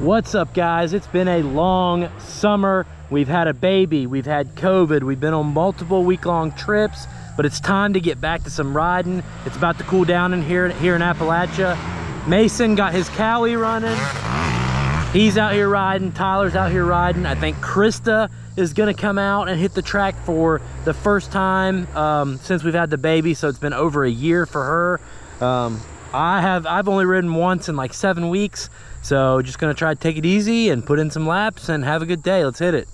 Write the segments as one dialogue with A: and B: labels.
A: What's up, guys? It's been a long summer. We've had a baby, we've had COVID, we've been on multiple week-long trips, but it's time to get back to some riding. It's about to cool down in here in Appalachia. Mason got his Cowie running. He's out here riding, Tyler's out here riding. I think Krista is gonna come out and hit the track for the first time since we've had the baby, so it's been over a year for her. I've only ridden once in like 7 weeks, so just gonna try to take it easy and put in some laps and have a good day. Let's hit it.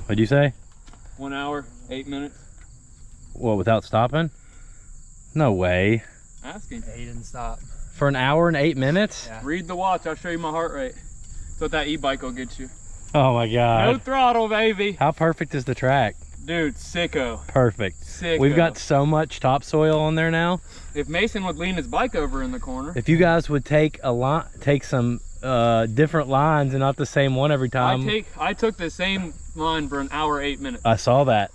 A: What'd you say?
B: 1 hour, 8 minutes.
A: What, without stopping? No way.
B: Asking.
C: Yeah, he didn't stop.
A: For an hour and 8 minutes?
C: Yeah.
B: Read the watch, I'll show you my heart rate. That's what that e-bike will get you.
A: Oh my God.
B: No throttle, baby.
A: How perfect is the track?
B: Dude, sicko.
A: Perfect.
B: Sicko.
A: We've got so much topsoil on there now.
B: If Mason would lean his bike over in the corner.
A: If you guys would take some different lines and not the same one every time.
B: I took the same line for an hour, 8 minutes.
A: I saw that.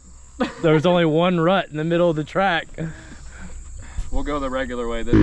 A: There was only one rut in the middle of the track.
B: We'll go the regular way this